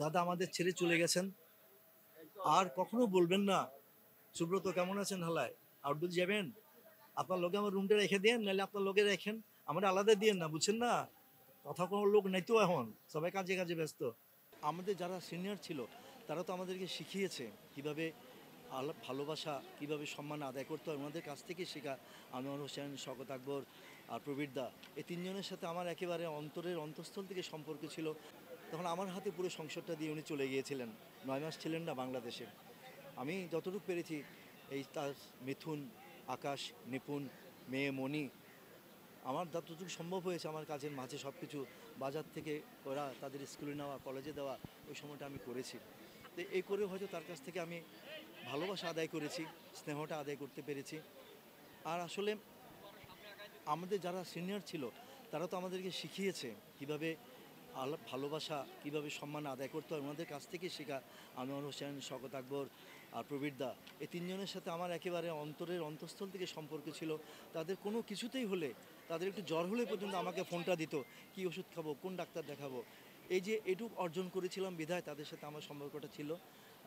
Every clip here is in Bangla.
দাদা আমাদের ছেড়ে চলে গেছেন, আর কখনো বলবেন না সুব্রত কেমন আছেন হালায় আউটডোর যাবেন, আপনার লোকে আমার রুমটা রেখে দেন, নাহলে আপনার লোকে রাখেন, আমরা আলাদা দিয়েন না, বুঝছেন না? কথা কোনো লোক নাই তো, এখন সবাই কাজে কাজে ব্যস্ত। আমাদের যারা সিনিয়র ছিল তারা তো আমাদেরকে শিখিয়েছে কিভাবে ভালোবাসা, কিভাবে সম্মান আদায় করতে হয়, ওনাদের কাছ থেকে শেখা। আনোয়ার হোসেন, শওকত আকবর আর প্রবীর দা, এই তিনজনের সাথে আমার একেবারে অন্তরের অন্তঃস্থল থেকে সম্পর্ক ছিল। তখন আমার হাতে পুরো সংসারটা দিয়ে উনি চলে গিয়েছিলেন, 9 মাস ছিলেন না বাংলাদেশে। আমি যতটুকু পেরেছি, এই তার মিথুন, আকাশ, নিপুণ, মেয়ে মণি, আমার যতটুকু সম্ভব হয়েছে আমার কাজের মাঝে সব কিছু বাজার থেকে ওরা তাদের স্কুলে নেওয়া, কলেজে দেওয়া, ওই সময়টা আমি করেছি। তো এই করে হয়তো তার কাছ থেকে আমি ভালোবাসা আদায় করেছি, স্নেহটা আদায় করতে পেরেছি। আর আসলে আমাদের যারা সিনিয়র ছিল তারা তো আমাদেরকে শিখিয়েছে কিভাবে ভালোবাসা, কিভাবে সম্মান আদায় করতে হয়, ওনাদের কাছ থেকে শেখা। আনোয়ার হোসেন, শওকত আকবর আর প্রবীর দা, এই তিনজনের সাথে আমার একেবারে অন্তরের অন্তঃস্থল থেকে সম্পর্ক ছিল। তাদের কোনো কিছুতেই হলে, তাদের একটু জ্বর হলে পর্যন্ত আমাকে ফোনটা দিত, কি ওষুধ খাবো, কোন ডাক্তার দেখাবো। এই যে এটুকু অর্জন করেছিলাম বিধায় তাদের সাথে আমার সম্পর্কটা ছিল।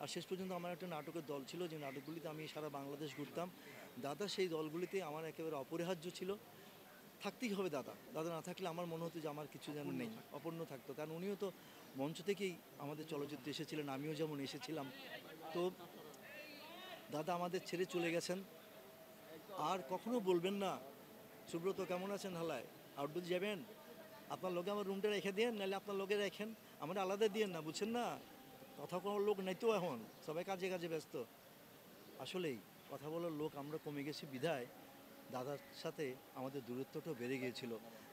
আর শেষ পর্যন্ত আমার একটা নাটকের দল ছিল, যে নাটকগুলিতে আমি সারা বাংলাদেশ ঘুরতাম। দাদা সেই দলগুলিতে আমার একেবারে অপরিহার্য ছিল, থাকতেই হবে দাদা। দাদা না থাকলে আমার মনে হতো যে আমার কিছু যেন নেই, অপূর্ণ থাকতো। কারণ উনিও তো মঞ্চ থেকেই আমাদের চলচ্চিত্রে এসেছিলেন, আমিও যেমন এসেছিলাম। তো দাদা আমাদের ছেড়ে চলে গেছেন, আর কখনো বলবেন না সুব্রত কেমন আছেন হালায় আউটডোর যাবেন, আপনার লোকে আমার রুমটা রেখে দেন, নাহলে আপনার লোকে রাখেন, আমরা আলাদা দিয়েন না, বুঝছেন না? কথা কোনো লোক নাই তো, এখন সবাই কাজে কাজে ব্যস্ত। আসলেই কথা বলার লোক আমরা কমে গেছি বিধায় দাদার সাথে আমাদের দূরত্বটাও বেড়ে গিয়েছিল।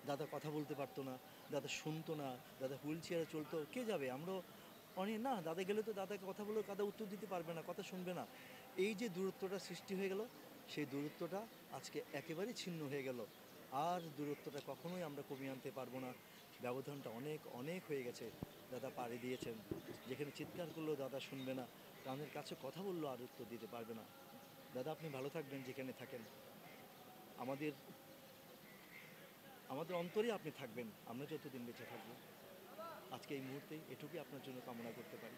দাদা কথা বলতে পারতো না, দাদা শুনতো না, দাদা হুইল চেয়ারে চলতো, কে যাবে, আমরা অনেক না, দাদা গেলে তো দাদাকে কথা বলে দাদা উত্তর দিতে পারবে না, কথা শুনবে না। এই যে দূরত্বটা সৃষ্টি হয়ে গেল, সেই দূরত্বটা আজকে একেবারেই ছিন্ন হয়ে গেল। আর দূরত্বটা কখনোই আমরা কমিয়ে আনতে পারবো না, ব্যবধানটা অনেক অনেক হয়ে গেছে। দাদা পাড়ি দিয়েছেন, যেখানে চিৎকার করলেও দাদা শুনবে না, কানের কাছে কথা বললেও আর উত্তর দিতে পারবে না। দাদা আপনি ভালো থাকবেন যেখানে থাকেন, আমাদের আমাদের অন্তরে আপনি থাকবেন, আমরা যতদিন বেঁচে থাকবো। আজকে এই মুহূর্তে এটুকুই আপনার জন্য কামনা করতে পারি।